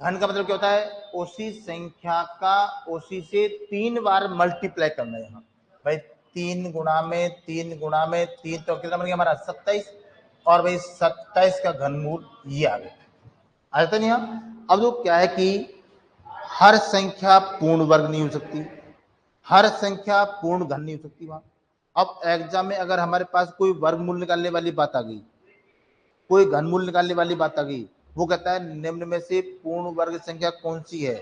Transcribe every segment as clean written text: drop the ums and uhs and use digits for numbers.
घन का मतलब क्या होता है, उसी संख्या का उसी से 3 बार मल्टीप्लाई करना है। यहाँ भाई 3 गुणा में 3 गुणा में 3, तो कितना बन गया हमारा 27, और भाई 27 का घनमूल ये आ गया। आ जाता नहीं यहाँ। अब जो क्या है कि हर संख्या पूर्ण वर्ग नहीं हो सकती, हर संख्या पूर्ण घन नहीं हो सकती वहां। अब एग्जाम में अगर हमारे पास कोई वर्गमूल निकालने वाली बात आ गई, कोई घनमूल निकालने वाली बात आ गई, वो कहता है निम्न में से पूर्ण वर्ग संख्या कौन सी है,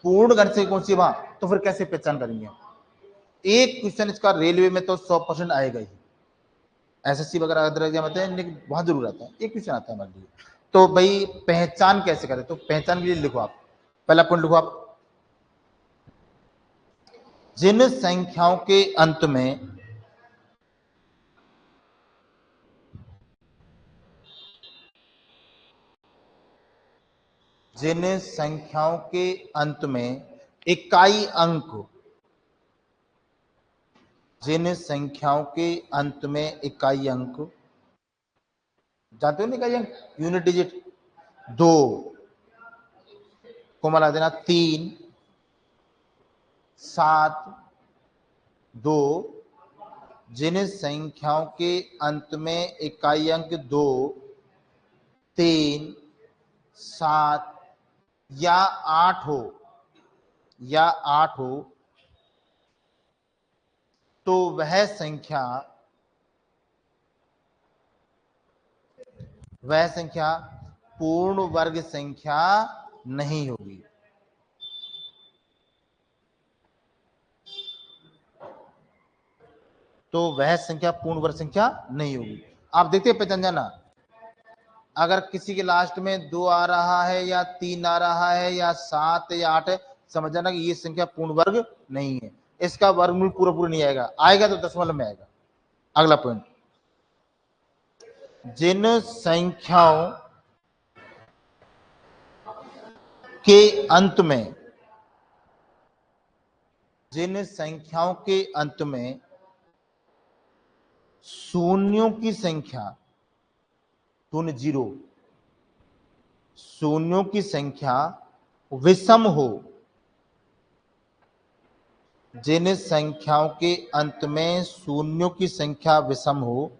पूर्ण घन से कौन सी वहां, तो फिर कैसे पहचान करेंगे। एक क्वेश्चन इसका रेलवे में तो 100% आएगा ही, एसएससी वगैरह लेकिन बहुत जरूर आता है, एक क्वेश्चन आता है हमारे लिए। तो भाई पहचान कैसे करें, तो पहचान के लिए लिखो आप, पहला पॉइंट लिखो आप, जिन संख्याओं के अंत में जिन संख्याओं के अंत में इकाई अंक, जिन संख्याओं के अंत में इकाई अंक, जानते हो ना इकाई अंक, यूनिट डिजिट, 2 को मिला देना 3, 7, 2, जिन संख्याओं के अंत में इकाई अंक 2, 3, 7 या 8 हो, या 8 हो, तो वह संख्या पूर्ण वर्ग संख्या नहीं होगी। तो वह संख्या पूर्ण वर्ग संख्या नहीं होगी। आप देखते पहचान जाना, अगर किसी के लास्ट में 2 आ रहा है या 3 आ रहा है या 7 या 8 है, समझ जाना कि ये संख्या पूर्ण वर्ग नहीं है, इसका वर्गमूल पूरा पूरा नहीं आएगा, आएगा तो दशमलव में आएगा। अगला पॉइंट, जिन संख्याओं के अंत में, जिन संख्याओं के अंत में शून्यों की संख्या, शून्य जीरो, शून्यों की संख्या विषम हो, जिन संख्याओं के अंत में शून्यों की संख्या विषम हो,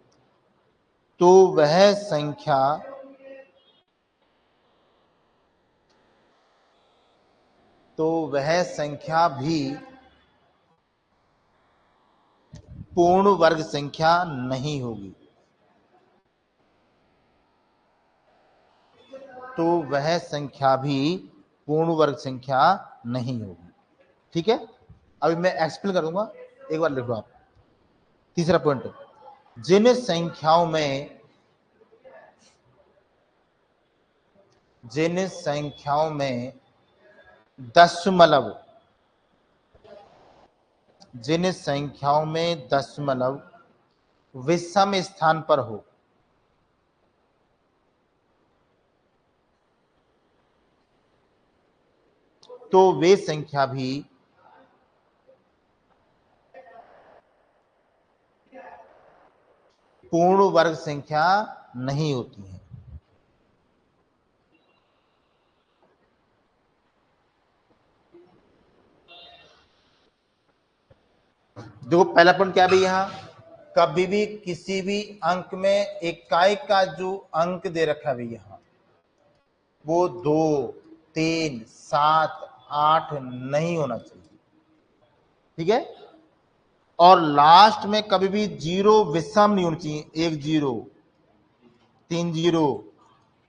तो वह संख्या भी पूर्ण वर्ग संख्या नहीं होगी। तो वह संख्या भी पूर्ण वर्ग संख्या नहीं होगी। ठीक है, अभी मैं एक्सप्लेन कर दूंगा, एक बार लिखो आप। तीसरा पॉइंट, जिन संख्याओं में दशमलव, जिन संख्याओं में दशमलव विषम स्थान पर हो, तो वे संख्या भी पूर्ण वर्ग संख्या नहीं होती है। देखो पहला पॉइंट क्या है यहां, कभी भी किसी भी अंक में इकाई का जो अंक दे रखा है यहां, वो 2, 3, 7, 8 नहीं होना चाहिए। ठीक है, और लास्ट में कभी भी 0 विषम नहीं होनी चाहिए, 1 0, 3 0,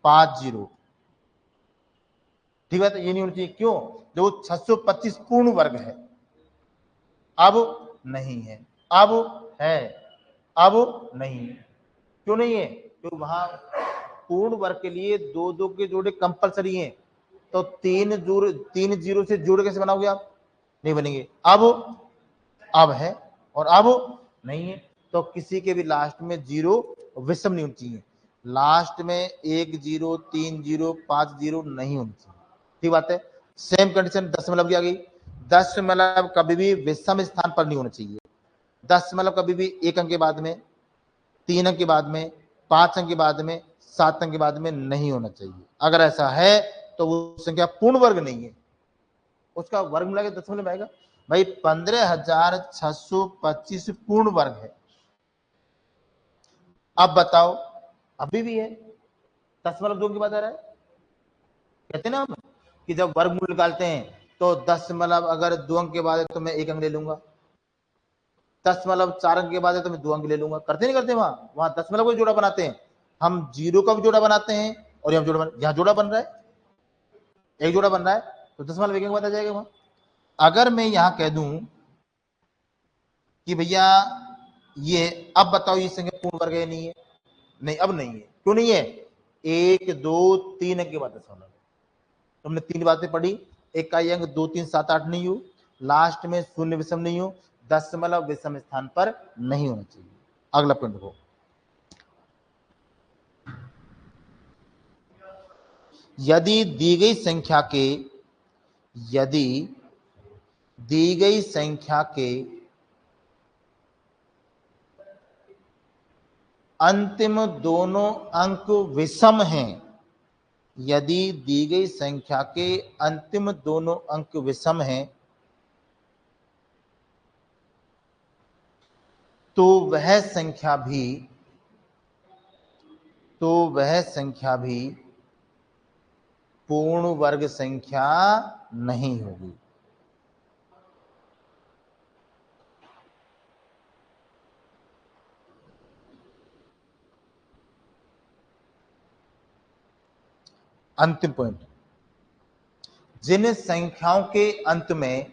5 0। ठीक है, तो ये नहीं होनी चाहिए। क्यों, जो 625 पूर्ण वर्ग है, अब नहीं है, अब है, अब नहीं है। क्यों नहीं है, क्योंकि वहां पूर्ण वर्ग के लिए 2 के जोड़े कंपलसरी हैं, तो 3 जीरो से जोड़ कैसे बनाओगे आप, नहीं बनेंगे। अब है और अब नहीं है, तो किसी के भी लास्ट में 0 विषम नहीं होनी चाहिए, लास्ट में 1 0, 3 0, 5 0 नहीं होनी चाहिए। ठीक बात है। सेम कंडीशन दशमलव की आ गई, दशमलव कभी भी विषम स्थान पर नहीं होना चाहिए, दशमलव कभी भी 1 अंक के बाद में, 3 अंक के बाद में, 5 अंक के बाद में, 7 अंक के बाद में नहीं होना चाहिए। अगर ऐसा है तो वो संख्या पूर्ण वर्ग नहीं है, उसका वर्ग मिला के दशमलव आएगा। भाई 15,625 पूर्ण वर्ग है। अब बताओ, अभी भी है, दशमलव 2 के बाद आ रहा है। कहते ना हम कि जब वर्गमूल निकालते हैं तो दशमलव अगर 2 अंक के बाद है तो मैं 1 अंक ले लूंगा, दशमलव 4 अंक के बाद है तो मैं 2 अंक ले लूंगा। करते नहीं करते? वहां दशमलव को जोड़ा बनाते हैं, हम जीरो का भी जोड़ा बनाते हैं, और यहाँ जोड़ा बन रहा है, एक जोड़ा बन रहा है, तो दशमलव 1 के बाद आ जाएगा वहां। अगर मैं यहां कह दूं कि भैया ये, अब बताओ ये संख्या पूर्ण वर्ग है नहीं है? नहीं, अब नहीं है। क्यों नहीं है? 1 2 3 अंक के बाद दशमलव। तुमने 3 बातें पढ़ी, इकाई अंक 2 3 7 8 नहीं हो, लास्ट में शून्य विषम नहीं हो, दशमलव विषम स्थान पर नहीं होना चाहिए। अगला पॉइंट हो, यदि दी गई संख्या के अंतिम दोनों अंक विषम हैं, यदि दी गई संख्या के अंतिम दोनों अंक विषम हैं, तो वह संख्या भी पूर्ण वर्ग संख्या नहीं होगी। अंतिम पॉइंट, जिन संख्याओं के अंत में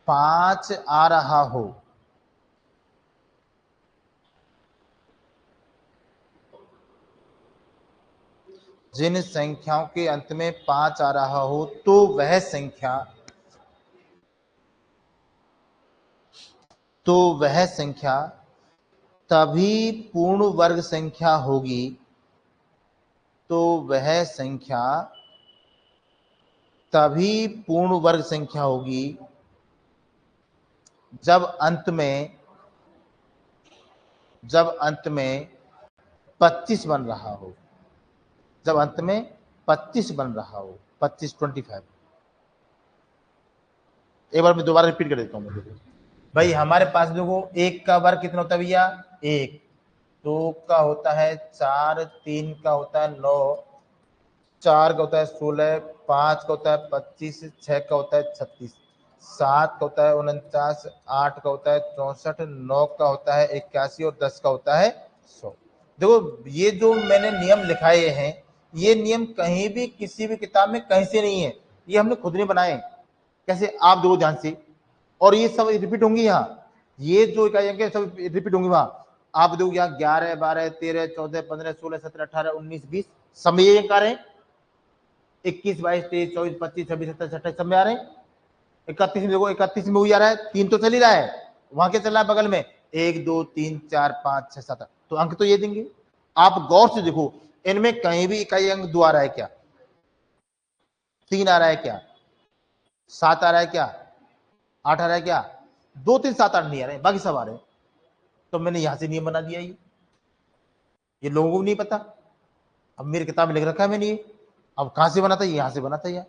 5 आ रहा हो, जिन संख्याओं के अंत में 5 आ रहा हो, तो वह संख्या तभी पूर्ण वर्ग संख्या होगी, तो वह संख्या तभी पूर्ण वर्ग संख्या होगी जब अंत में 25 बन रहा हो, जब अंत में 25 बन रहा हो, 25 25। एक बार मैं दोबारा रिपीट कर देता हूं। भाई हमारे पास देखो, 1 का वर्ग कितना होता है भैया? 1, 2 का होता है 4, 3 का होता है 9, 4 का होता है 16, 5 का होता है 25, 6 का होता है 36, 7 का होता है 49, 8 का होता है 64, 9 का होता है 81 और 10 का होता है 100। देखो ये जो मैंने नियम लिखाए हैं, ये नियम कहीं भी किसी भी किताब में कहीं से नहीं है, ये हमने खुद नहीं बनाए। कैसे? आप देखो ध्यान से, और ये सब रिपीट होंगी यहाँ, ये जो इकाई अंक सब रिपीट होंगी वहां। आप देखो यहाँ 11 12 13 14 15 16 17 18 19 20 सब ये अंक आ रहे हैं। 21 22 23 24 25 26 27 28 सब में आ रहे हैं। 31 में देखो, 31 में वही आ रहा है, 3 तो चल ही रहा है, वहां क्या चल रहा है बगल में? 1 2 3 4 5 6 7, तो अंक तो ये देंगे। आप गौर से देखो, इनमें कहीं भी इकाई अंक 2 आ रहा है क्या? 3 आ रहा है क्या? 7 आ रहा है क्या? 8 आ रहा है क्या? 2 3 7 8 नहीं आ रहे, बाकी सब आ रहे हैं। तो मैंने यहां से नियम बना दिया, ये लोगों को नहीं पता। अब मेरी किताब में लिख रखा है मैंने ये, अब कहां से बना था? यहां से बना था यार।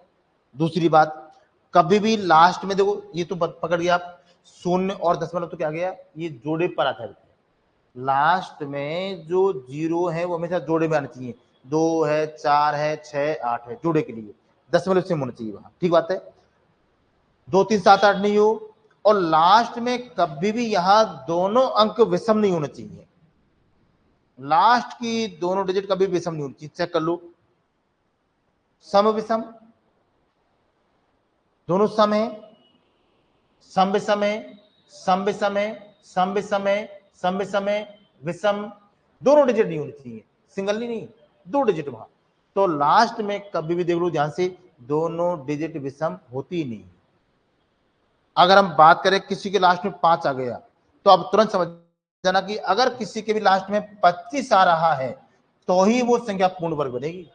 दूसरी बात, कभी भी लास्ट में देखो, ये तो पकड़ गया आप, शून्य और दशमलव तो क्या गया, ये जोड़े पर आता है। लास्ट में जो जीरो है वो हमेशा जोड़े में आना चाहिए, 2 है 4 है 6 8 है, जोड़े के लिए दशमलव से होना चाहिए वहां, ठीक बात है। 2 3 7 8 नहीं हो, और लास्ट में कभी भी यहां दोनों अंक विषम नहीं होने चाहिए, लास्ट की दोनों डिजिट कभी विषम नहीं होनी चाहिए। चेक कर लो, सम विषम, दोनों सम है, सम विषम है, सम विषम है, सम विषम है, सम विषम है, विषम, दोनों डिजिट नहीं होनी चाहिए, सिंगल नहीं, 2 डिजिट वहां। तो लास्ट में कभी भी देख लो ध्यान से, दोनों डिजिट विषम होती ही नहीं। अगर हम बात करें किसी के लास्ट में 5 आ गया, तो अब तुरंत समझ जाना कि अगर किसी के भी लास्ट में 25 आ रहा है तो ही वो संख्या पूर्ण वर्ग बनेगी।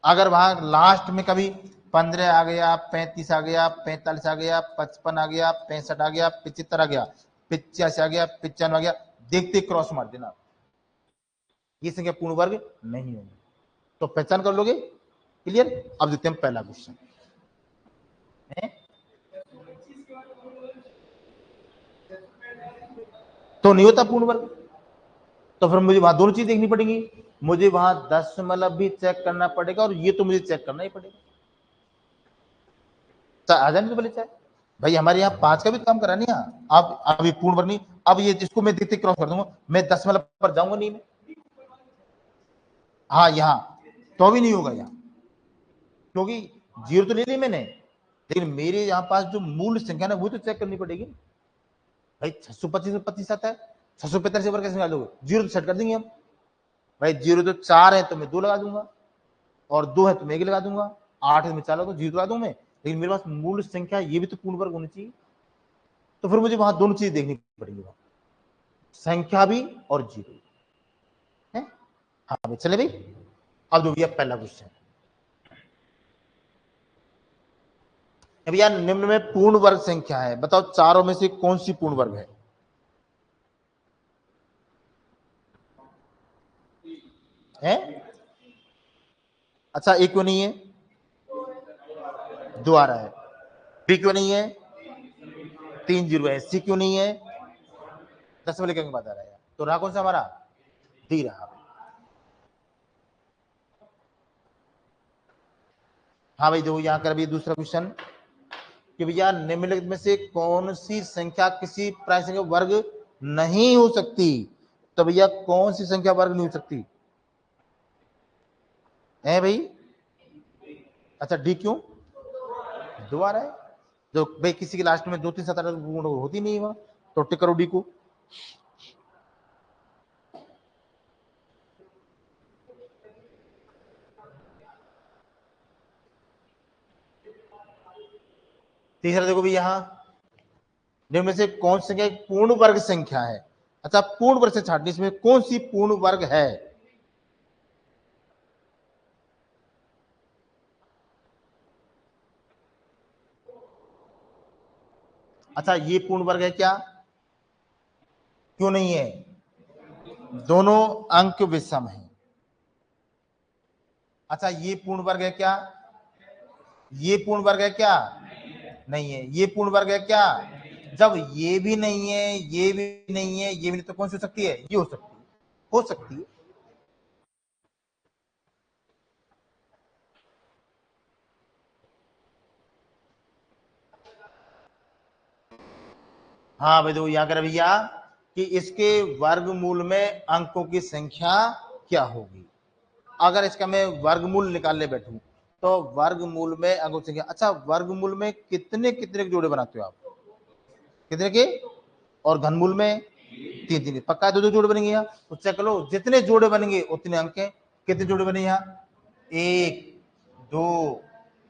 अगर वहां लास्ट में कभी 15 आ गया, 35 आ गया, 45 आ गया, 55 आ गया, 65 आ गया, 75 आ गया, 85 आ गया, 95 आ गया, देखते क्रॉस मार देना, ये संख्या पूर्ण वर्ग नहीं होगी। तो पहचान कर लोगे, क्लियर। अब देखते हैं पहला क्वेश्चन। तो नहीं होता पूर्ण वर्ग, तो फिर मुझे वहां दोनों चीज देखनी पड़ेगी, मुझे वहां दशमलव भी चेक करना पड़ेगा और ये तो मुझे चेक करना ही पड़ेगा। आ जाने तो बोले चाहे भाई, हमारे यहाँ 5 का भी काम करा नहीं। अब अभी पूर्ण वर्ग नहीं, अब ये जिसको मैं देखते क्रॉस कर दूंगा, मैं दशमलव पर जाऊंगा नहीं मैं, हाँ यहाँ तो भी नहीं होगा यहाँ, क्योंकि जीरो तो ले ली मैंने, लेकिन मेरे यहाँ पास जो मूल संख्या ना वो तो चेक करनी पड़ेगी भाई। 625 आता है, 645 से ऊपर कैसे निकालोगे, जीरो तो सेट कर देंगे हम भाई। जीरो तो 4 है तो मैं 2 लगा दूंगा, और 2 है तो मैं 1 लगा दूंगा, 8 है तो मैं 4 लगा दूंगा, जीरो लगा दूंगा मैं, लेकिन मेरे पास मूल संख्या ये भी तो पूर्ण वर्ग होनी चाहिए। तो फिर मुझे वहां दोनों चीज देखनी पड़ेगी, संख्या भी और जीरो है। हाँ भाई चले भाई, अब जो भैया पहला क्वेश्चन, भैया निम्न में पूर्ण वर्ग संख्या है, बताओ चारों में से कौन सी पूर्ण वर्ग है? अच्छा एक क्यों नहीं है, 2 आ रहा है, बी क्यों नहीं है, 3 जीरो है, सी क्यों नहीं है, 10 वाले के बाद आ रहा है, तो रहा कौन सा हमारा, डी रहा। हाँ भाई देखो यहां कर भी दूसरा क्वेश्चन कि भैया निम्नलिखित में से कौन सी संख्या किसी प्राचीन का वर्ग नहीं हो सकती, तो भैया कौन सी संख्या वर्ग नहीं हो सकती है भाई? अच्छा डी क्यों, 2 आ रहा है, जो भाई किसी के लास्ट में 2 3 7 गुण होती नहीं वहां, तो टिक करो डी को। तीसरा देखो भी यहां निम्न में से कौन सी संख्या पूर्ण वर्ग संख्या है। अच्छा पूर्ण वर्ग से छाटनी, इसमें कौन सी पूर्ण वर्ग है? अच्छा ये पूर्ण वर्ग है क्या, क्यों नहीं है, दोनों अंक विषम है। अच्छा ये पूर्ण वर्ग है क्या, ये पूर्ण वर्ग है क्या, नहीं है। ये पूर्ण वर्ग है क्या, जब ये भी नहीं है, ये भी नहीं है, ये भी नहीं, तो कौन सी हो सकती है, ये हो सकती है, हो सकती है। हाँ भाई देखो यहां कर भैया कि इसके वर्गमूल में अंकों की संख्या क्या होगी। अगर इसका मैं वर्गमूल निकालने बैठूं तो वर्गमूल में अंकों की संख्या, अच्छा वर्गमूल में कितने कितने के जोड़े बनाते हो आप, कितने के, और घनमूल में 3 3, पक्का 2 2 जोड़े बनेंगे यहाँ, तो चेक लो जितने जोड़े बनेंगे उतने अंक हैं। कितने जोड़े बने यहाँ, 1 2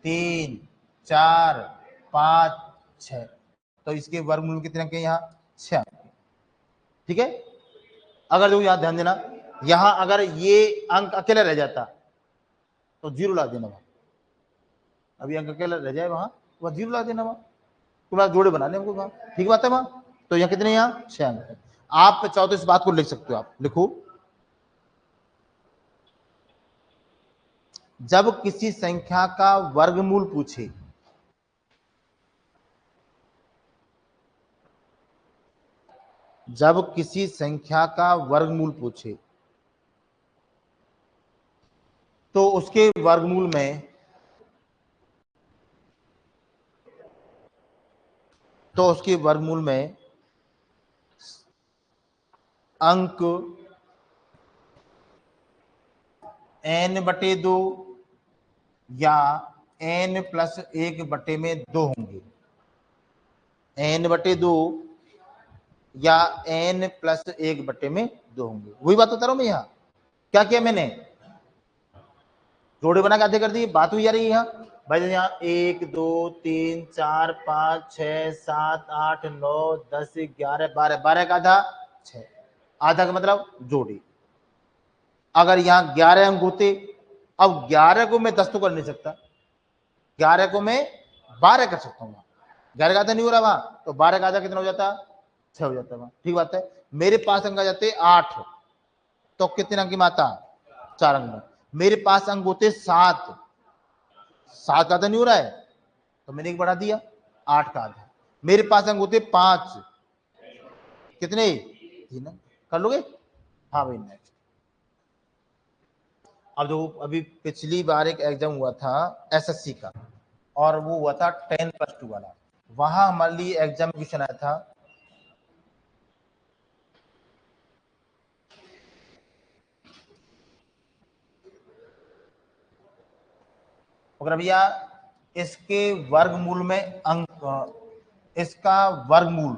3 4 5 6, तो इसके वर्गमूल कितने अंक हैं यहाँ, 6। ठीक है, अगर देखो यहां ध्यान देना, यहां अगर ये अंक अकेला रह जाता तो जीरो ला देना वहां, अभी अंक अकेला रह जाए वहां तो जीरो ला देना वहां, तो वहां जोड़े बनाने हमको वहां, ठीक बात है वहां। तो यहाँ कितने, यहाँ 6 अंक है। आप चाहो तो इस बात को लिख सकते हो, आप लिखो, जब किसी संख्या का वर्गमूल पूछे, जब किसी संख्या का वर्गमूल पूछे तो उसके वर्गमूल में, तो उसके वर्गमूल में अंक n/2 या n+1/2 होंगे, n/2 या n+1/2 होंगे। वही बात बता रहा हूं मैं, यहां क्या किया मैंने, जोड़े बना के आधे कर दिए, बात हुई जा रही है यहाँ भाई। यहाँ 1 2 3 4 5 6 7 8 9 10 11 12, 12 का आधा 6, आधा का मतलब जोड़ी। अगर यहाँ 11 अंक होते, अब 11 को मैं 10 तो कर नहीं सकता, 11 को मैं 12 कर सकता हूँ, 11 का आधा नहीं हो रहा वहां, तो 12 का आधा कितना हो जाता, 6 हो जाता है, ठीक बात है। मेरे पास अंक आ जाते 8, तो कितने अंक की मात्रा, 4 अंक में। मेरे पास अंक होते 7, 7 का आधा नहीं हो रहा है, तो मैंने एक बढ़ा दिया, 8 का आधा। मेरे पास अंक होते 5, कितने, 3 अंक। कर लोगे? हाँ भाई नेक्स्ट। अब जो अभी पिछली बार एक एग्जाम हुआ था एसएससी का, और वो हुआ था 10+2 वाला, वहां हमारे लिए एग्जाम क्वेश्चन आया था, अगर भैया इसके वर्गमूल में अंक, इसका वर्गमूल,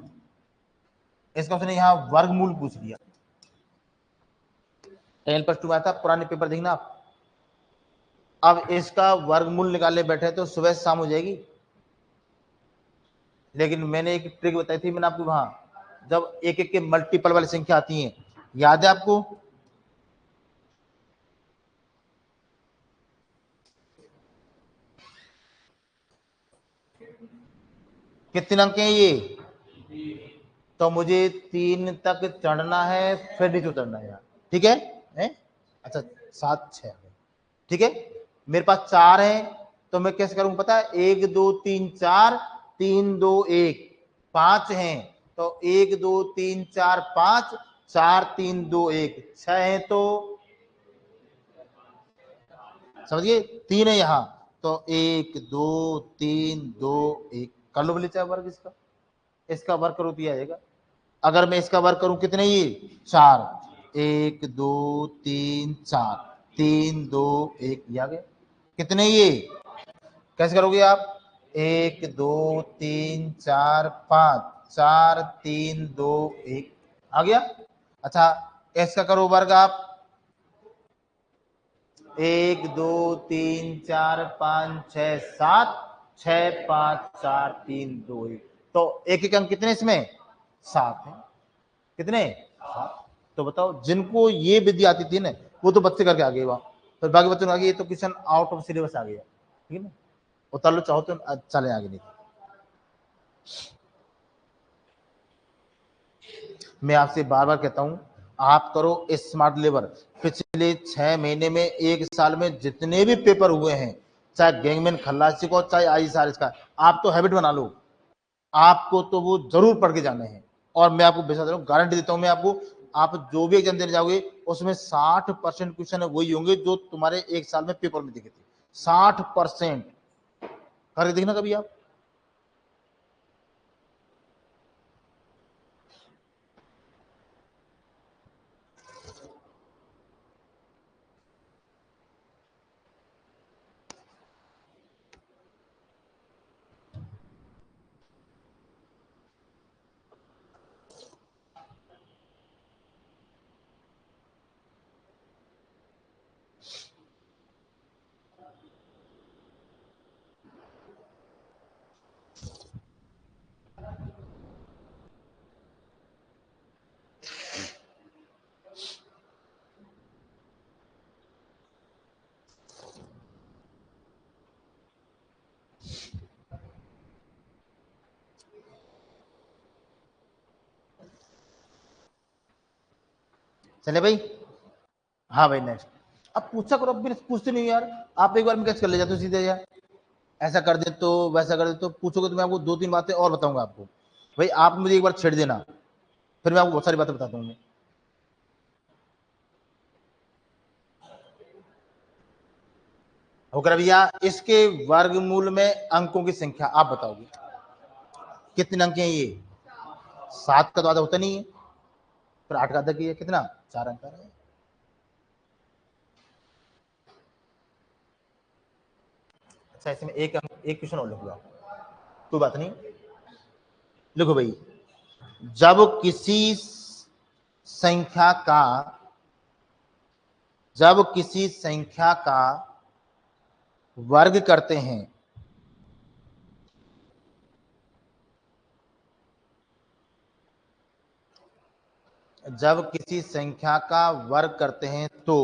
इसका उसने यहाँ वर्गमूल पूछ लिया। 10+2 आया था, पुराने पेपर देखना आप। अब इसका वर्गमूल निकालने बैठे तो सुबह शाम हो जाएगी। लेकिन मैंने एक ट्रिक बताई थी मैंने आपको, वहां जब एक एक के मल्टीपल वाली संख्या आती है, याद है आपको? कितने अंक हैं ये? तो मुझे 3 तक चढ़ना है, फिर नीचे उतरना है, ठीक है? अच्छा 7 6, ठीक है। मेरे पास 4 है, तो मैं कैसे करूंगा पता है? 1 2 3 4, 3 2 1, 5 हैं तो 1 2 3 4 5, 4 3 2 1, 6 है तो समझिए 3 है यहाँ, तो 1 2 3 2 1 कर लो बोले चाहे वर्ग इसका, इसका वर्ग करो तो ये आएगा। अगर मैं इसका वर्ग करूं कितने, ये 4, 1 2 3 4, 3 2 1, ये आ गया। कितने ये, कैसे करोगे आप? 1 2 3 4 5, 4 3 2 1, आ गया। अच्छा इसका करो वर्ग आप, 1 2 3 4 5 6 7, 6 5 4 3 2 1, तो एक एक अंक कितने इसमें, 7 है। कितने, 7। तो बताओ जिनको ये विधि आती थी ना, वो तो बच्चे करके आ गए वहां, फिर बाकी बच्चों ने आगे ये तो क्वेश्चन आउट ऑफ सिलेबस आ गया, ठीक है ना? उतार लो चाहो तो चले आगे। नहीं मैं आपसे बार बार कहता हूं, आप करो स्मार्ट लेबर। पिछले 6 महीने में, 1 साल में जितने भी पेपर हुए हैं, चाहे गैंगमैन खल्लासी को, चाहे ISRS का, आप तो हैबिट बना लो, आपको तो वो जरूर पढ़ के जाने हैं। और मैं आपको विश्वास दे रहा हूं, गारंटी देता हूं मैं आपको, आप जो भी एग्जाम देने जाओगे उसमें 60% क्वेश्चन वही होंगे जो तुम्हारे 1 साल में पेपर में दिखे थे। 60% करके देखना कभी आप। चले भाई, हाँ भाई नेक्स्ट। अब पूछा करो, अब पूछते नहीं यार, आप एक बार में कैसे कर ले जाते हो सीधे यार, ऐसा कर दे तो वैसा कर दे तो, पूछोगे तो मैं आपको 2-3 बातें और बताऊंगा आपको। भाई आप मुझे एक बार छेड़ देना, फिर मैं आपको बहुत सारी बातें बताता हूँ। होकर भैया इसके वर्गमूल में अंकों की संख्या आप बताओगे कितने अंक हैं ये? 7 का तो आधा होता नहीं है, फिर 8 का आधा की है, कितना, 4 अंक का है। अच्छा इसमें एक क्वेश्चन और लिखूंगा, कोई बात नहीं। लिखो भाई, जब किसी संख्या का, जब किसी संख्या का वर्ग करते हैं, जब किसी संख्या का वर्ग करते हैं तो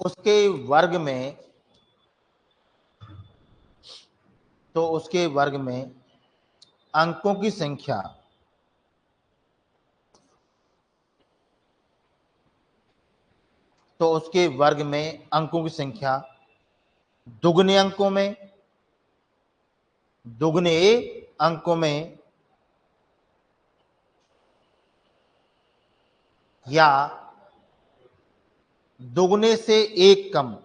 उसके वर्ग में तो उसके वर्ग में अंकों की संख्या दुगने अंकों में या दुगने से एक कम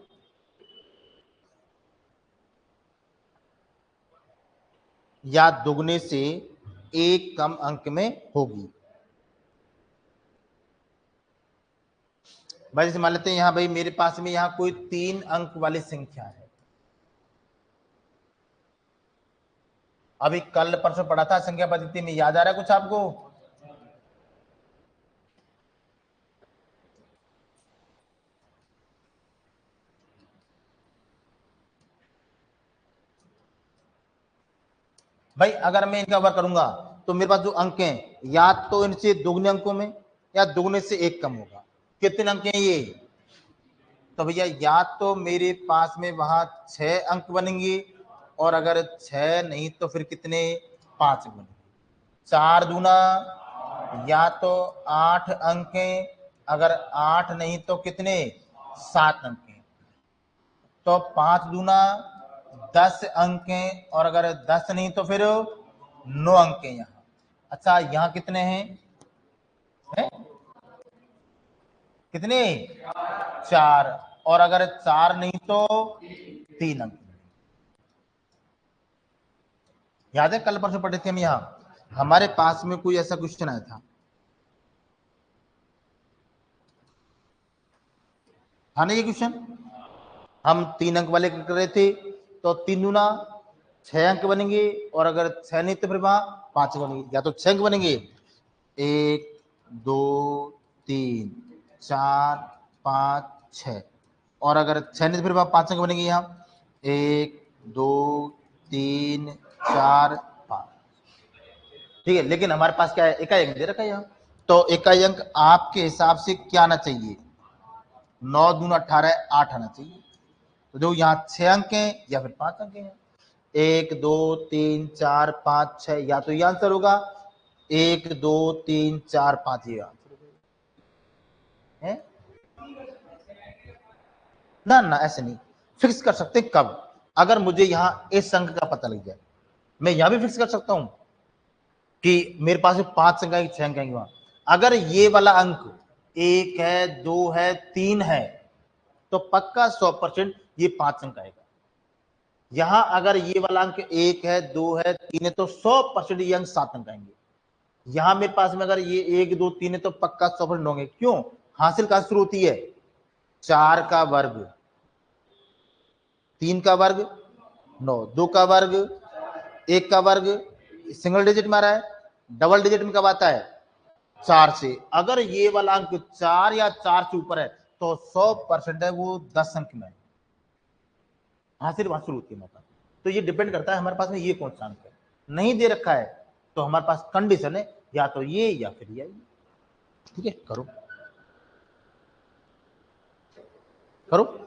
या दुगने से एक कम अंक में होगी। भाई जैसे मान लेते हैं यहां भाई मेरे पास में यहां कोई 3 अंक वाली संख्या है। अभी कल परसों पढ़ा था संख्या पद्धति में, याद आ रहा है कुछ आपको? भाई अगर मैं इनका वर्ग करूंगा तो मेरे पास जो अंक हैं या तो इनसे दुगने अंकों में या दुगने से एक कम होगा। कितने अंक हैं ये? तो भैया या तो मेरे पास में वहां 6 अंक बनेंगे, और अगर 6 नहीं तो फिर कितने? 5 बनेंगे। 4 दूना या तो 8 अंक हैं, अगर 8 नहीं तो कितने? 7 अंक हैं। तो 5 दूना 10 अंक हैं, और अगर 10 नहीं तो फिर 9 अंक हैं यहाँ। अच्छा यहाँ कितने हैं? कितने? 4। और अगर 4 नहीं तो 3 अंक। याद है कल परसों पढ़े थे हम, यहाँ हमारे पास में कोई ऐसा क्वेश्चन आया था, था ना ये क्वेश्चन? हम 3 अंक वाले कर रहे थे, तो 3 दूना 6 अंक बनेंगे, और अगर 6 नहीं तो फिर वहां 5 बनेंगे। या तो 6 अंक बनेंगे, 1 2 3 4 5 6, और अगर 6 नहीं तो फिर वहां 5 अंक बनेंगे। यहाँ 1 2 3 4 5। ठीक है, लेकिन हमारे पास क्या है? इकाई अंक दे रखा है यहाँ। तो इकाई अंक आपके हिसाब से क्या आना चाहिए? 9 दूना 18, 8 आना चाहिए। तो जो यहाँ 6 अंक हैं या फिर 5 अंक हैं, 1 2 3 4 5 6, या तो ये आंसर होगा 1 2 3 4 5, ये आंसर है। ना ना ऐसे नहीं फिक्स कर सकते। कब? अगर मुझे यहाँ इस अंक का पता लग जाए, मैं यहां भी फिक्स कर सकता हूं कि मेरे पास 5 अंक है 6 अंक है वहां। अगर ये वाला अंक 1 है 2 है 3 है, तो पक्का 100% ये 5 अंक आएगा। यहां अगर ये वाला अंक 1 है 2 है 3 है, तो 100% ये अंक 7 अंक आएंगे। यहां मेरे पास में अगर ये 1 2 3 है, तो पक्का 100% होंगे। क्यों? हासिल कहां शुरू होती है? 4 का वर्ग, 3 का वर्ग 9, 2 का वर्ग, 1 का वर्ग, सिंगल डिजिट में आ रहा है। डबल डिजिट में कब आता है? 4 से। अगर ये वाला अंक 4 या 4 से ऊपर है, तो 100% है वो 10 अंक में। हासिल वहां शुरू होती है मतलब। तो ये डिपेंड करता है हमारे पास में ये कौन सा अंक है। नहीं दे रखा है तो हमारे पास कंडीशन है या तो ये या फिर ये। ठीक है, करो करो।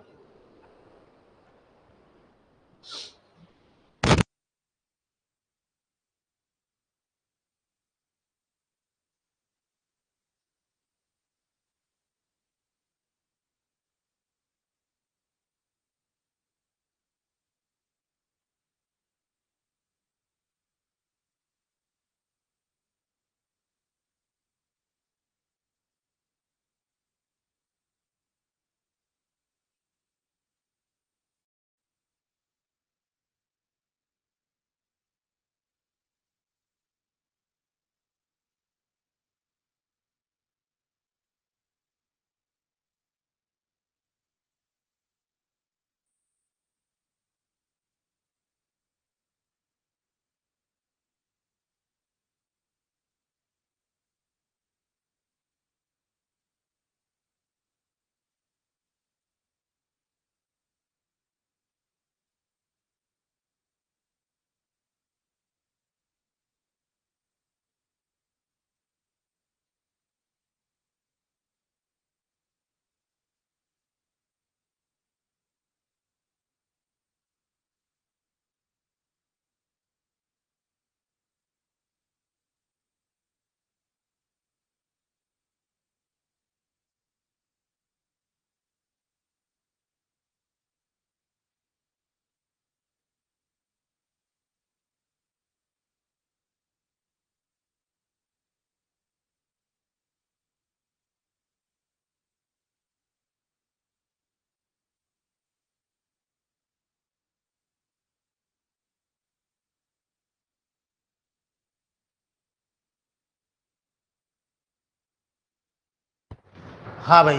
हाँ भाई,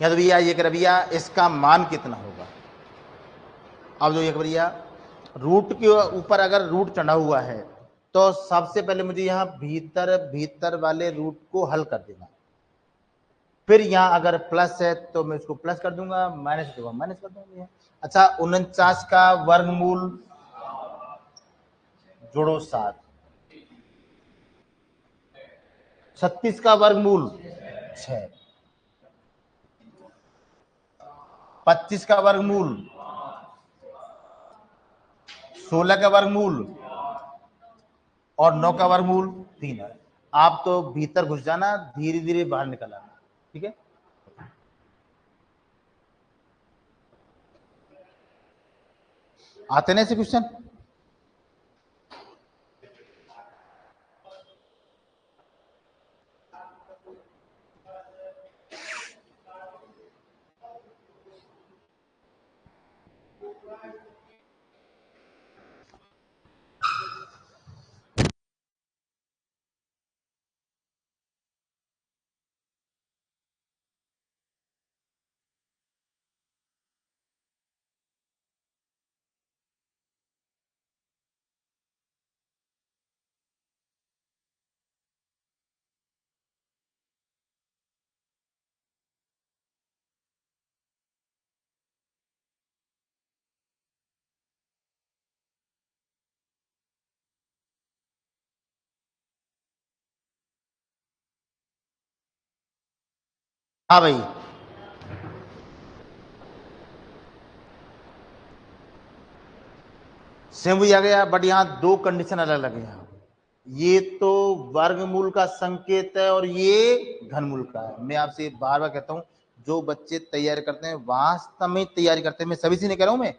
या तो भैया ये कर भैया इसका मान कितना होगा। अब जो ये भैया रूट के ऊपर अगर रूट चढ़ा हुआ है तो सबसे पहले मुझे यहाँ भीतर भीतर वाले रूट को हल कर देना, फिर यहाँ अगर प्लस है तो मैं इसको प्लस कर दूंगा, माइनस है तो माइनस कर दूंगा। अच्छा 49 का वर्गमूल जोड़ो 7, 36 का वर्गमूल 6, 25 का वर्गमूल 16 का वर्गमूल और 9 का वर्गमूल 3 है। आप तो भीतर घुस जाना, धीरे धीरे बाहर निकल आना, ठीक है। आते ना ऐसे क्वेश्चन। हाँ भाई, सेम भी आ गया, बट यहाँ दो कंडीशन अलग अलग है। ये तो वर्गमूल का संकेत है और ये घनमूल का है। मैं आपसे बार बार कहता हूं, जो बच्चे तैयारी करते हैं वास्तव में तैयारी करते हैं, मैं सभी से नहीं कह रहा हूं, मैं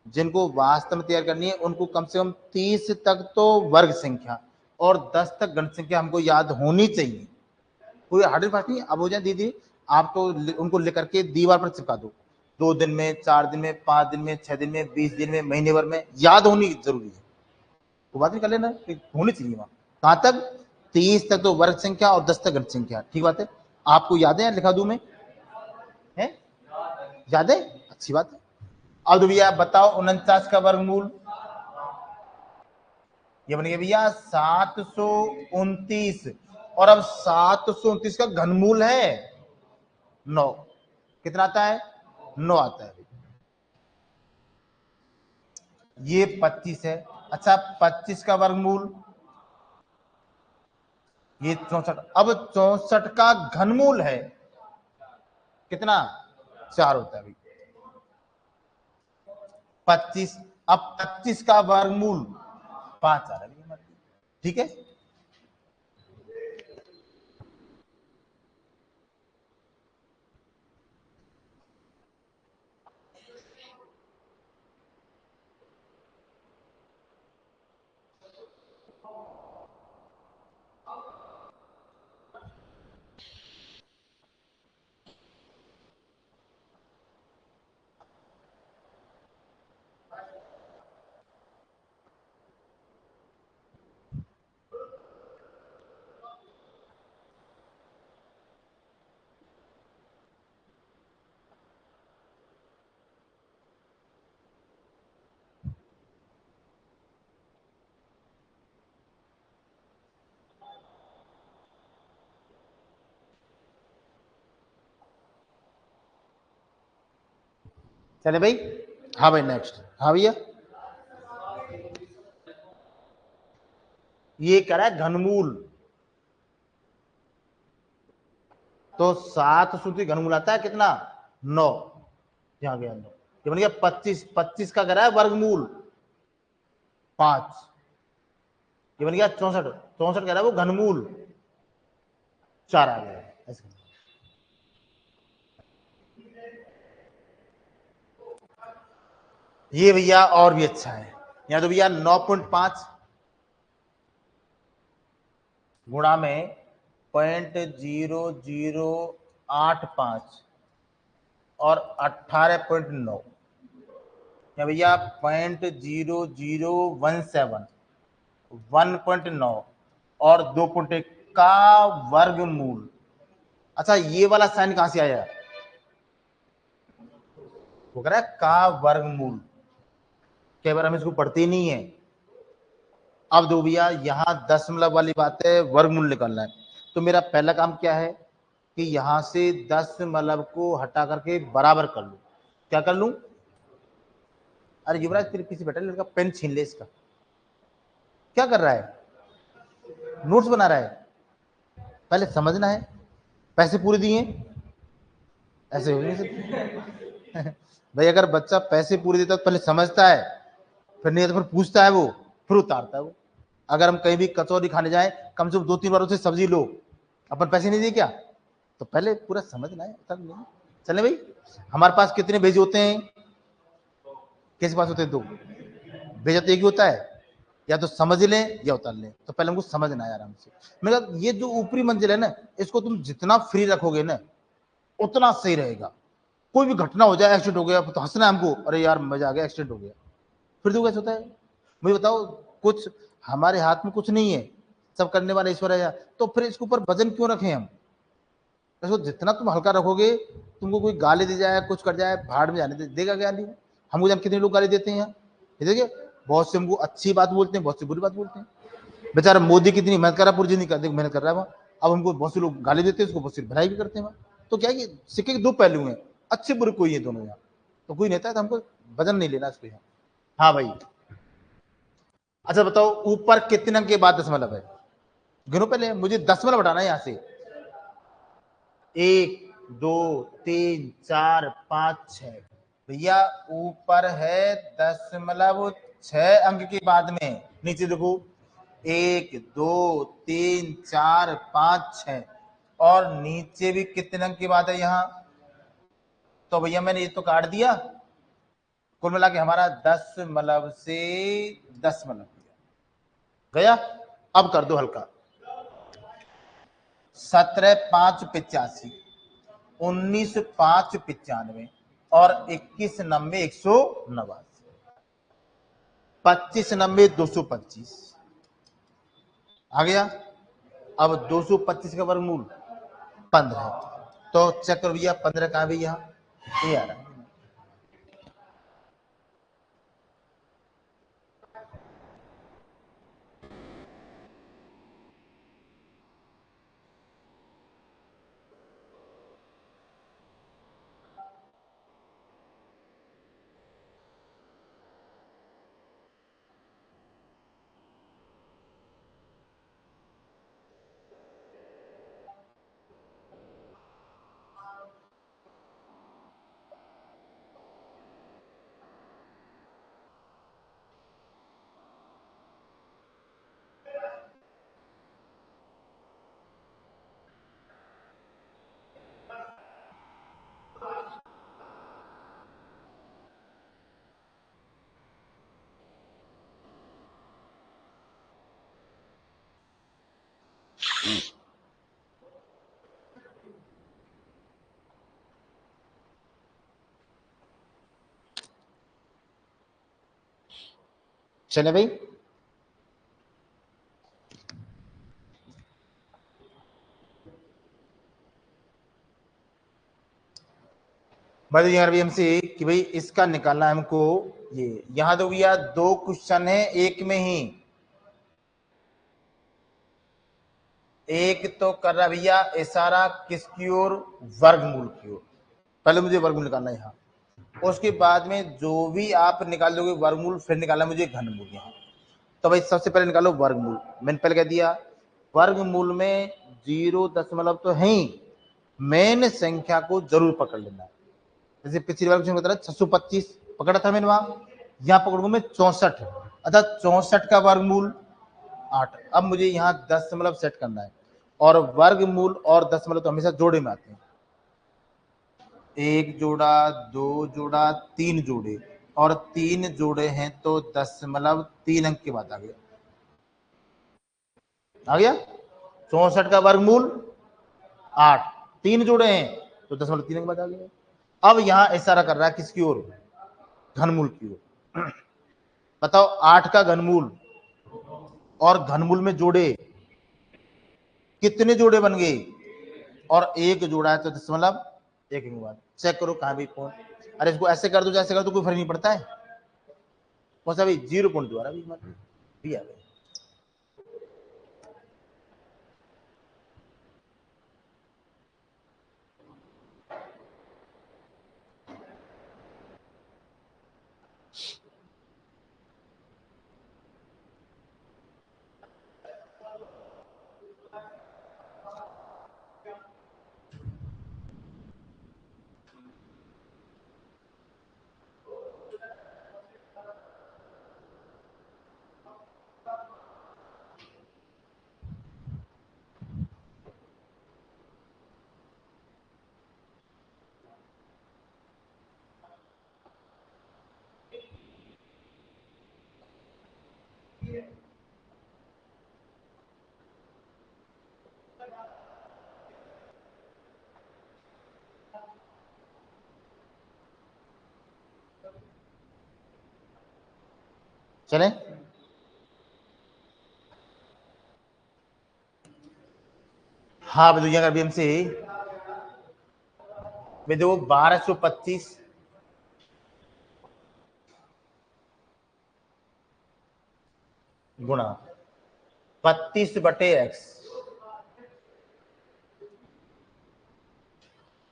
जिनको वास्तव में तैयारी करनी है उनको कम से कम 30 तक तो वर्ग संख्या और 10 तक गण संख्या हमको याद होनी चाहिए। कोई हार्ड फास्ट नहीं। अब हो जाए दीदी, आप तो उनको लेकर के दीवार पर चिपका दो, 2 दिन में, 4 दिन में, 5 दिन में, 6 दिन में, 20 दिन में, महीने भर में, याद होनी जरूरी है। तो बात नहीं कर लेना, होनी चाहिए वहां। कहां तक? 30 तक तो वर्ग संख्या और 10 तक घन संख्या, ठीक बात है। आपको याद है? लिखा दूं मैं? है याद है? अच्छी बात है। अब तो भैया बताओ 49 का वर्गमूल, ये बन गया भैया 729। और अब 729 का घनमूल है 9, कितना आता है? 9 आता है। ये 25 है। अच्छा 25 का वर्गमूल, ये 64। अब 64 का घनमूल है कितना? 4 होता है 25। अब 25 का वर्गमूल 5 आ रहा है, ठीक है। चले भाई। हाँ भाई नेक्स्ट। हाँ भैया, ये कह रहा है घनमूल, तो 7 सूत्री घनमूल आता है कितना? 9। यहाँ गया 9, ये बन गया 25। 25 का कह रहा है वर्गमूल 5, ये बन गया 64। 64 कह रहा है वो घनमूल 4 आ गया ऐसे। ये भैया और भी अच्छा है। यहाँ तो भैया 9.5 गुणा में 0.0085 और 18.9, या भैया 0.0017, 1.9 और 2.1 का वर्गमूल। अच्छा, ये वाला साइन कहां से आया? वो कह रहा है का वर्गमूल, कई बार हम इसको पढ़ते ही नहीं है। अब दो भैया, यहां दशमलव वाली बात है, वर्गमूल निकालना है। तो मेरा पहला काम क्या है कि यहां से दशमलव को हटा करके बराबर कर लूं। क्या कर लूं? अरे युवराज, तेरे पीछे बैठा लड़का, पेन छीन ले इसका। क्या कर रहा है? नोट्स बना रहा है? पहले समझना है। पैसे पूरे दिए, ऐसे हो नहीं सकते। भाई अगर बच्चा पैसे पूरे देता है तो पहले समझता है, फिर नहीं तो फिर पूछता है, वो फिर उतारता है वो। अगर हम कहीं भी कचौरी खाने जाए, कम से कम 2-3 बार उसे सब्जी लो, अपन पैसे नहीं दिए क्या? तो पहले पूरा समझना है, तब नहीं। चले भाई, हमारे पास कितने भेज होते हैं? किसके पास होते हैं? 2 भेजा तो एक ही होता है, या तो समझ लें या उतार लें। तो पहले हमको समझना है आराम से। मेरा ये जो ऊपरी मंजिल है ना, इसको तुम जितना फ्री रखोगे ना, उतना सही रहेगा। कोई भी घटना हो जाए, एक्सीडेंट हो गया तो हंसना है हमको, अरे यार मजा आ गया, एक्सीडेंट हो गया, फिर तो कैसे होता है? मुझे बताओ, कुछ हमारे हाथ में कुछ नहीं है, सब करने वाला ईश्वर है। तो फिर इसके ऊपर वजन क्यों रखें हम? इसको जितना तुम हल्का रखोगे, तुमको कोई गाली दे जाए, कुछ कर जाए, भाड़ में जाने देगा गाली। हमको जान कितने लोग गाली देते हैं यहाँ, देखिए, बहुत से हमको अच्छी बात बोलते हैं, बहुत से बुरी बात बोलते हैं। बेचारा मोदी कितनी मेहनत कर रहा है, पूरी जिंदगी मेहनत कर रहा है वहाँ, अब हमको बहुत से लोग गाली देते हैं, उसको बहुत से भलाई भी करते हैं वहाँ। तो क्या है कि सिक्के के 2 पहलू हैं, अच्छे बुरे कोई है दोनों यहाँ। तो कोई नेता है तो हमको वजन नहीं लेना इसको यहाँ। हाँ भाई, अच्छा बताओ, ऊपर कितने अंक के बाद दशमलव है? गिनो पहले, मुझे दशमलव हटाना है यहाँ से। 1 2 3 4 5 6। भैया ऊपर है 0.6 अंक के बाद में, नीचे देखो 1 2 3 4 5 6, और नीचे भी कितने अंक की बात है यहाँ? तो भैया मैंने ये तो काट दिया, कुल मिला के हमारा दशमलव से दशमलव गया। अब कर दो हल्का। 17 5 85, 19 5 95, और 21 90 189, 25 90 225 आ गया। अब 225 का वर्गमूल 15। तो चेक करो भैया, 15 कहां भैया? ये आ रहा है। चले भाई, भाई यार भी हमसे कि भाई इसका निकालना है हमको। ये यहां तो भैया 2 क्वेश्चन है एक में ही। एक तो कर रहा भैया इशारा किसकी ओर? वर्गमूल की ओर। पहले मुझे वर्गमूल निकालना है यहाँ, उसके बाद में जो भी आप निकाल दोगे वर्गमूल, फिर निकालना मुझे घनमूल यहाँ। तो भाई सबसे पहले निकालो वर्गमूल। मैंने पहले कह दिया, वर्गमूल में 0 दशमलव तो है ही, मेन संख्या को जरूर पकड़ लेना है। जैसे पिछली बार क्वेश्चन बताया 625 पकड़ा था मैंने, वहां यहाँ पकड़ूंगा मैं 64, अर्थात 64 का वर्गमूल 8। अब मुझे यहाँ दशमलव सेट करना है, और वर्गमूल और दशमलव तो हमेशा जोड़े में आते हैं। 1 जोड़ा, 2 जोड़ा, 3 जोड़े, और 3 जोड़े हैं तो दशमलव 3 अंक के बाद आ गया। आ गया 64 का वर्गमूल 8, 3 जोड़े हैं तो दशमलव 3 अंक के बाद आ गया। अब यहां इशारा कर रहा है किसकी ओर? घनमूल की ओर। बताओ 8 का घनमूल और घनमूल में जोड़े कितने जोड़े बन गए, और एक जोड़ा है तो 0.1 के बाद चेक करो कहां भी फोन। अरे इसको ऐसे कर दो जैसे कर दो, कोई फर्क नहीं पड़ता है। कौन सा भाई 0 द्वारा भी आ गए। चले हाँ दुनिया का बीएम से देखो 1225 गुणा 32/x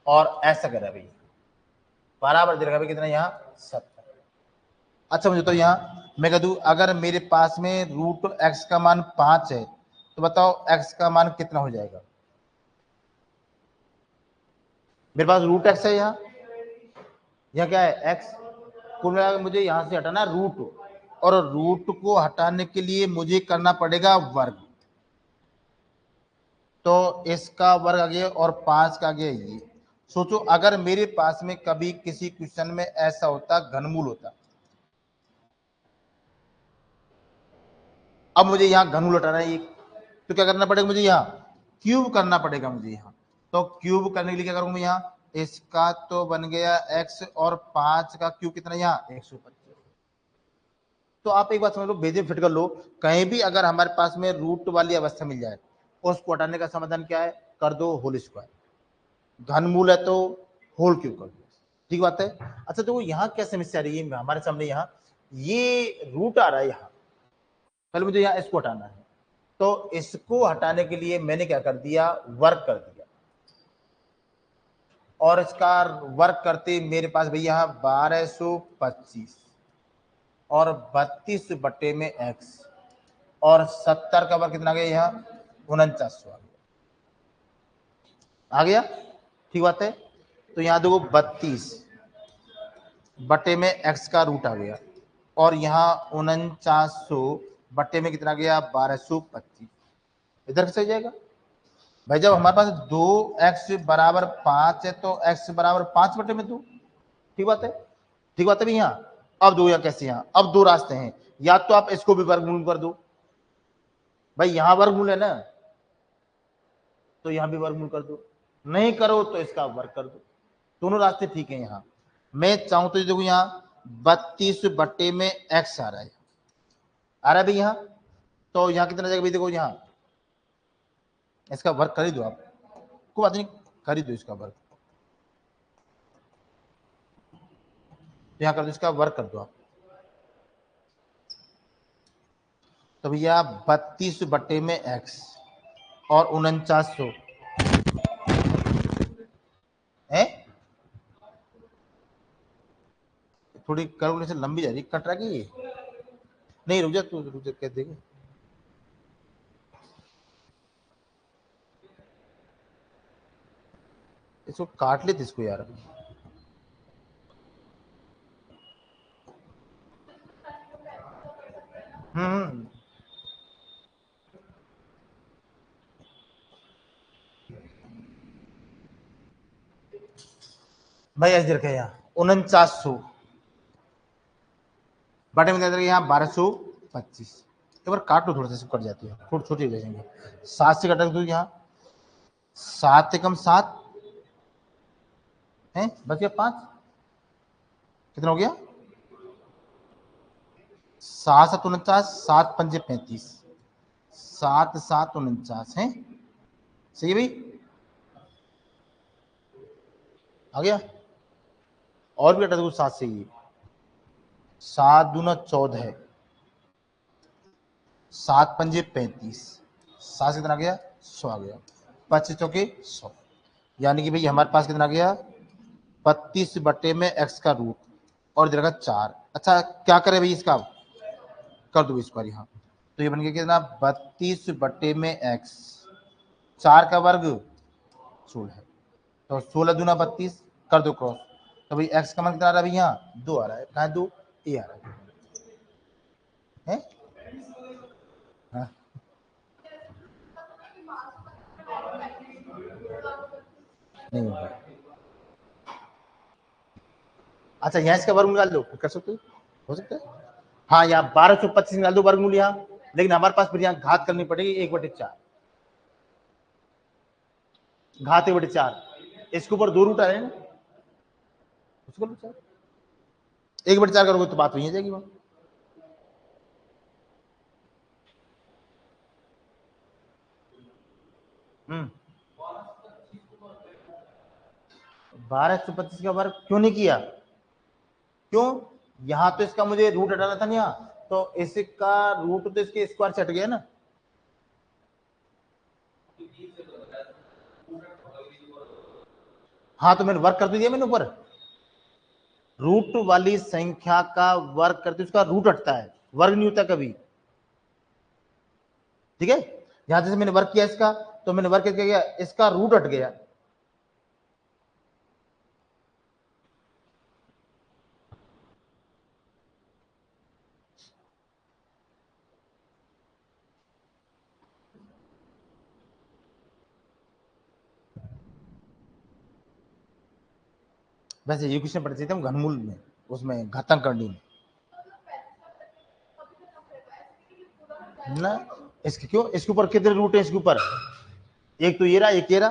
और ऐसा करा भाई बराबर दे रखा भाई कितना यहाँ 70। अच्छा मुझे तो यहाँ मैं कह दूं अगर मेरे पास में √x का मान 5 है तो बताओ x का मान कितना हो जाएगा। मेरे पास √x है, यहाँ क्या है x, कुल मिलाकर मुझे यहां से हटाना रूट, और रूट को हटाने के लिए मुझे करना पड़ेगा वर्ग। तो इसका वर्ग आ गया और 5 का आ गया ये। सोचो अगर मेरे पास में कभी किसी क्वेश्चन में ऐसा होता घनमूल होता, अब मुझे यहाँ घनमूल हटाना है तो क्या करना पड़ेगा मुझे, यहाँ क्यूब करना पड़ेगा मुझे यहाँ। तो क्यूब करने के लिए क्या करूंगा यहाँ, इसका तो बन गया x और 5 का क्यूब कितना यहाँ 125। तो आप एक बात समझ लो, बेसिक फिट कर लो, कहीं भी अगर हमारे पास में रूट वाली अवस्था मिल जाए उसको हटाने का समाधान क्या है, कर दो होल स्क्वायर। घनमूल है तो होल क्यूब कर दो, ठीक बात है। अच्छा तो यहाँ क्या समस्या आ रही है हमारे सामने, यहाँ ये रूट आ रहा है, यहाँ पहले मुझे यहाँ इसको हटाना है, तो इसको हटाने के लिए मैंने क्या कर दिया, वर्क कर दिया, और इसका वर्क करते मेरे पास भैया यहाँ 1225 और 32/x और 70 का वर्ग कितना आ गया यहाँ 4900 आ गया, ठीक बात है। तो यहाँ देखो 32/x का रूट आ गया, और यहाँ 4900 में कितना आ गया 1225, इधर से जाएगा भाई। जब हमारे पास 2x बराबर 5 है तो x बराबर 5/2, ठीक बात है, ठीक बात है भैया। अब दो या कैसे, यहाँ अब दो रास्ते हैं, या तो आप इसको भी वर्गमूल कर दो भाई, यहां वर्गमूल है ना तो यहां भी वर्गमूल कर दो, नहीं करो तो इसका वर्ग कर दो, दोनों रास्ते ठीक है। यहाँ मैं चाहूं तो देखो यहाँ 32/x आ रहा है, भाई यहाँ, तो यहाँ कितना जाएगा भाई, देखो यहाँ इसका वर्ग कर ही दो आप, कोई बात नहीं कर ही दो इसका वर्ग, यहाँ कर दो इसका वर्ग कर दो आप। तो भैया 32/x और 4900 है, थोड़ी कैलकुलेशन लंबी जा रही, कट रहा कि ये नहीं, रुक जा तू, रुक जा कह देगा। इसको काट लेते इसको यार, हम्म भाई ऐसे रखे यहाँ 4900 बटे में यहाँ 1225, एक बार काट लो, थोड़ा सा कट जाती है, थोड़ी छोटी ले जाएंगे, 7 से कटा दो यहाँ, 7 एकम 7 है, बच गया 5, कितना हो गया 7 7 49, 7 5 35, 7 7 49 है, सही है भाई, आ गया। और भी घटा दो 7 से, ये 7 दूना 14, 7 पंजे 35, 7 से कितना गया 100 आ गया, 25 चौके 100, यानी कि भाई हमारे पास कितना गया 32 बटे में x का रूट और इधर का 4। अच्छा क्या करे भाई, इसका कर दो स्क्वायर यहाँ, तो ये बन गया कितना 32 बटे में x, 4 का वर्ग 16, तो 16 दूना 32, कर दो क्रॉस, तो भाई x का मान कितना आ रहा है भाई, यहाँ 2 आ रहा है, कहाँ 2, ये आ रहा है, हाँ? नहीं होगा। अच्छा यहाँ इसका वर्गमूल निकाल दो, कर सकते हो सकता है, हाँ यहाँ 1225 निकाल दो वर्गमूल यहाँ, लेकिन हमारे पास फिर यहाँ घात करनी पड़ेगी 1/4, घात 1/4, इसके ऊपर 2 रूट आ रहे हैं ना, उसको 1/4 करोगे तो बात वही आ जाएगी वहां। हम्म, 1225 का वर्ग क्यों नहीं किया, क्यों, यहां तो इसका मुझे रूट हटाना था ना, यहाँ तो इसका रूट तो इसके स्क्वायर से हट गया ना, हाँ तो मैंने वर्ग कर दिया मैंने ऊपर, रूट वाली संख्या का वर्ग करते उसका रूट हटता है, वर्ग नहीं होता कभी, ठीक है। यहां जैसे मैंने वर्ग किया इसका, तो मैंने वर्ग क्या किया, इसका रूट हट गया, वैसे ये क्वेश्चन पढ़ते थे हम घनमूल में, उसमें घातांक करनी में ना, इसके क्यों, इसके ऊपर कितने रूट है, इसके ऊपर एक तो ये रहा, एक ये रहा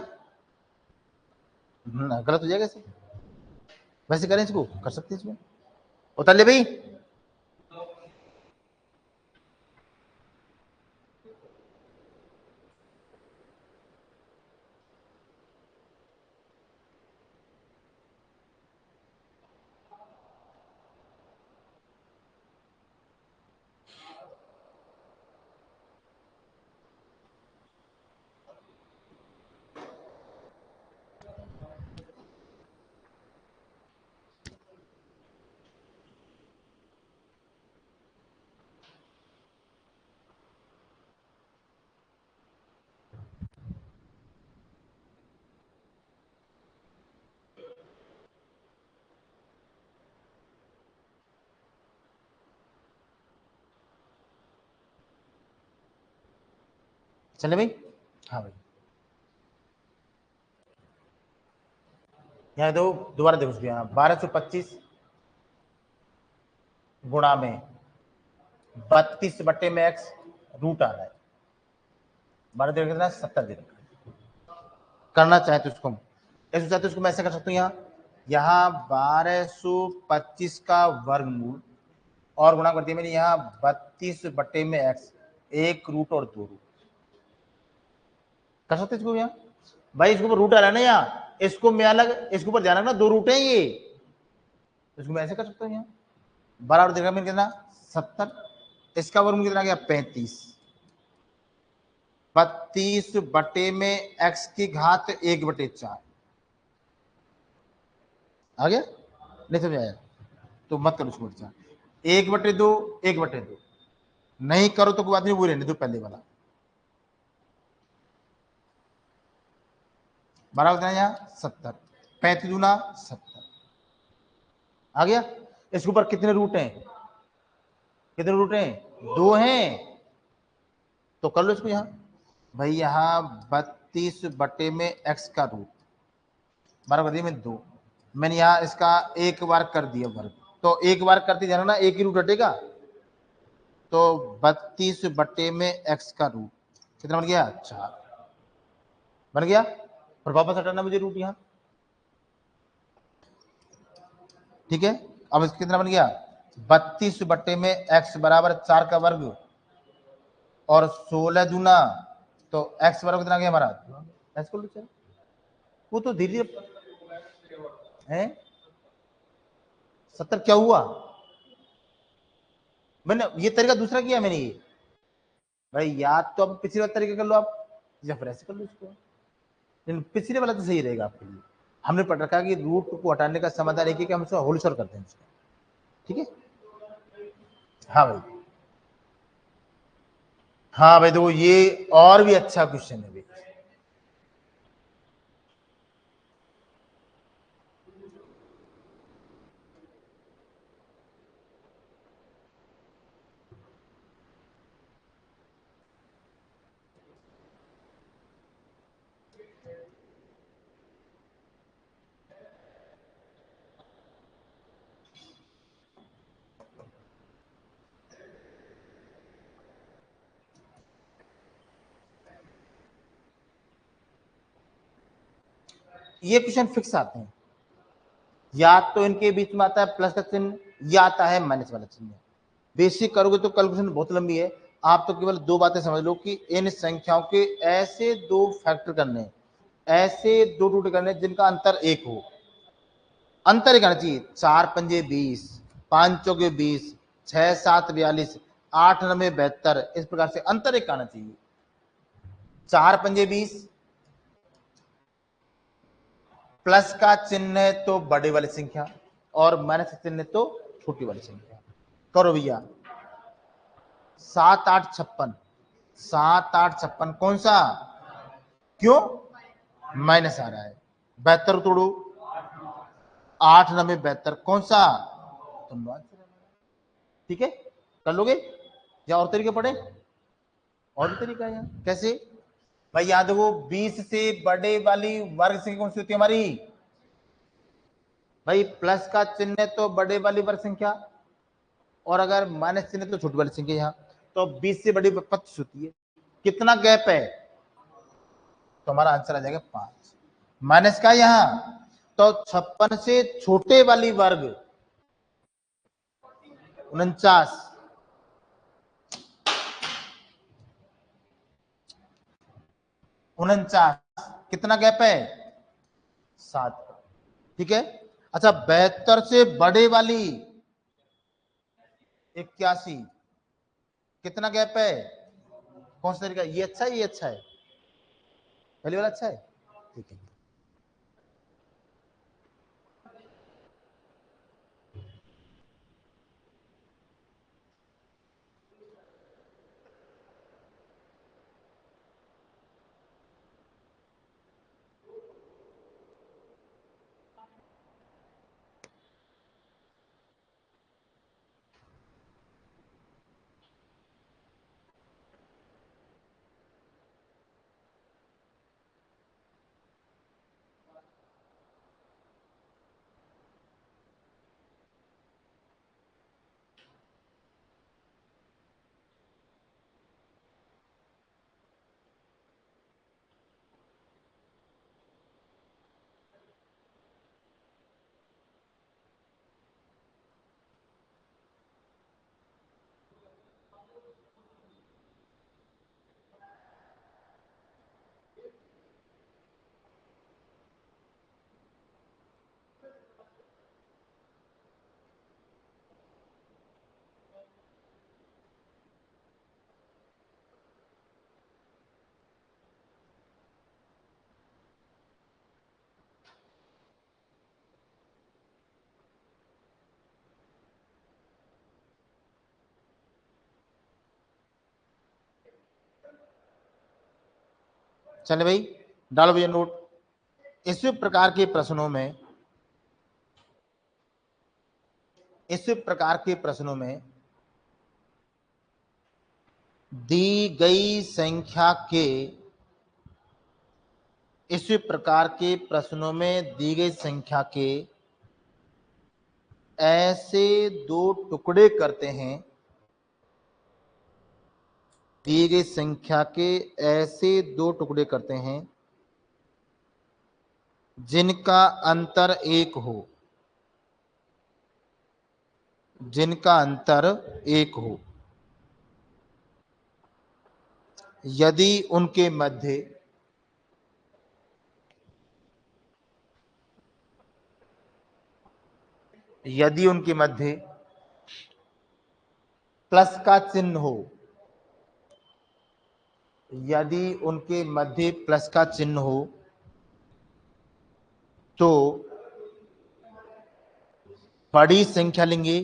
ना, गलत हो जाएगा इसे, वैसे करें इसको, कर सकते हैं इसमें, उतार ले भाई, चले भाई, हाँ भाई, यहाँ दो, दोबारा देखो यहाँ 1225 गुणा में 32 बटे में x रूट आ रहा है, 12 दे कितना 70 दे रखा है, करना चाहे तो इसको ऐसे चाहते उसको मैं ऐसे कर सकता हूँ, यहाँ 1225 का वर्गमूल और गुणा कर दिया मैंने यहाँ 32 बटे में x, 1 रूट और 2 रूट, कर सकते इसको यहाँ भाई, इसके ऊपर रूट आ रहा है ना यहाँ, इसको मैं अलग, इसके ऊपर ध्यान रखना 2 रूट है ये, इसको मैं ऐसे कर सकता हूँ यहाँ, बराबर देखा मैंने कितना 70, इसका वर्गमूल कितना गया 35, 32 बटे में x की घात 1/4 आ गया, नहीं समझ आया तो मत करो उसको, 1/2, 1/2 नहीं करो तो कोई बात नहीं, वो रहने दो पहले वाला, बराबर कितना यहाँ 70, 35 दूना 70 आ गया, इसके ऊपर कितने रूट हैं, कितने रूट हैं 2 हैं, तो कर लो इसको यहाँ भाई, यहाँ 32 बटे में x का रूट बराबर दिया मैं 2, मैंने यहाँ इसका एक बार कर दिया वर्ग, तो एक बार करते जाना ना, एक ही रूट हटेगा, तो 32 बटे में x का रूट कितना बन गया 4 बन गया, और वापस हटाना मुझे रूट यहाँ, ठीक है। अब इसका कितना बन गया 32 बटे में x बराबर 4 का वर्ग और 16 दूना, तो x बराबर कितना गया हमारा ऐसे कर लो चलो, वो तो धीरे है। 70 क्या हुआ? मैंने ये तरीका दूसरा किया मैंने ये भाई, याद तो अब पिछले वाला तरीका कर लो आप, या फिर ऐसे कर लो इसको, लेकिन पिछले वाला तो सही रहेगा आपके लिए। हमने पढ़ रखा कि रूट को हटाने का समाधान एक है कि हम उसको होल स्क्वायर करते हैं उसका, ठीक है। हाँ भाई, हाँ भाई देखो ये और भी अच्छा क्वेश्चन है भाई। ये क्वेश्चन फिक्स आते हैं, या तो इनके बीच में आता है प्लस का चिन्ह, या आता है माइनस वाला चिन्ह। बेसिक करोगे तो कैलकुलेशन बहुत लंबी है। आप तो केवल दो बातें समझ लो कि इन संख्याओं के ऐसे दो फैक्टर करने, ऐसे दो टूटे करने जिनका अंतर एक हो। अंतर एक आना चाहिए, 4 पंजे 20, 5 चौके 20, 6 7 42, 8 9 72, इस प्रकार से अंतर एक आना चाहिए। 4 पंजे 20, प्लस का चिन्ह है तो बड़े वाली संख्या, और माइनस का चिन्ह है तो छोटी वाली संख्या। करो भैया, 7 8 56, 7 8 56 कौन सा? क्यों? माइनस आ रहा है। 72 तोड़ो, 8 9 72 कौन सा? तो 9। ठीक है, कर लोगे या और तरीके पढ़े? और भी तरीका है यहाँ, कैसे भाई? याद देखो, 20 से बड़े वाली वर्ग संख्या कौन सी होती है हमारी? भाई प्लस का चिन्ह है तो बड़े वाली वर्ग संख्या, और अगर माइनस चिन्ह है तो छोटी वाली संख्या। यहाँ तो 20 से बड़ी 25 होती है। कितना गैप है? तो हमारा आंसर आ जाएगा 5। माइनस का यहाँ तो 56 से छोटे वाली वर्ग 49, 49 कितना गैप है? 7 का। ठीक है, अच्छा 72 से बड़े वाली 81 कितना गैप है? कौन सा तरीका, ये अच्छा है ये अच्छा है? पहले वाला अच्छा है, ठीक है। चले भाई, डालो भैया नोट। इस प्रकार के प्रश्नों में, इस प्रकार के प्रश्नों में दी गई संख्या के, इस प्रकार के प्रश्नों में दी गई संख्या के ऐसे दो टुकड़े करते हैं, दी गई संख्या के ऐसे दो टुकड़े करते हैं जिनका अंतर एक हो, जिनका अंतर एक हो, यदि उनके मध्य यदि उनके मध्य प्लस का चिन्ह हो, यदि उनके मध्य प्लस का चिन्ह हो तो बड़ी संख्या लेंगे,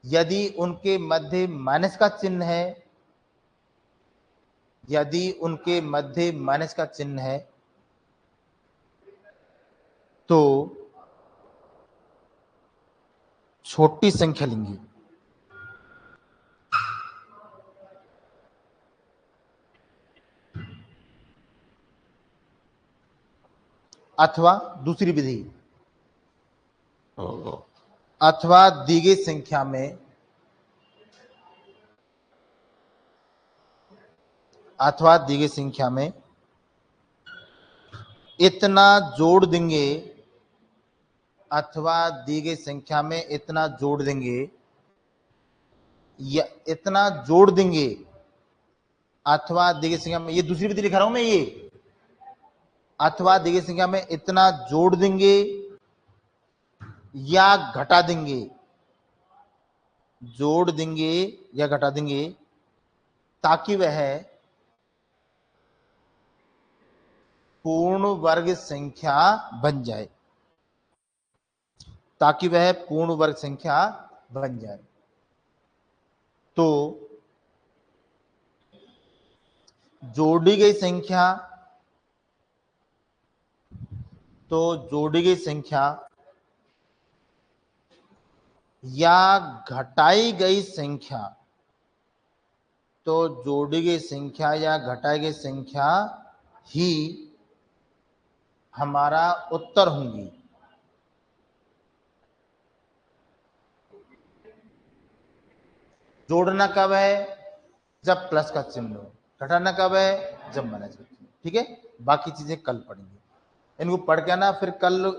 यदि उनके मध्य माइनस का चिन्ह है, यदि उनके मध्य माइनस का चिन्ह है तो छोटी संख्या लेंगे। अथवा दूसरी विधि, अथवा दी गई संख्या में, अथवा दी गई संख्या में इतना जोड़ देंगे, अथवा दी गई संख्या में इतना जोड़ देंगे, या इतना जोड़ देंगे, अथवा दी गई संख्या में, ये दूसरी विधि लिखा रहा हूं मैं, ये अथवा दी गई संख्या में इतना जोड़ देंगे या घटा देंगे, जोड़ देंगे या घटा देंगे ताकि वह पूर्ण वर्ग संख्या बन जाए, ताकि वह पूर्ण वर्ग संख्या बन जाए। तो जोड़ी गई संख्या, तो जोड़ी गई संख्या या घटाई गई संख्या, तो जोड़ी गई संख्या या घटाई गई संख्या ही हमारा उत्तर होंगी। जोड़ना कब है? जब प्लस का चिन्ह हो। घटाना कब है? जब माइनस का चिन्ह। ठीक है, बाकी चीजें कल पढ़ेंगे। इनको पढ़ के आना, फिर कल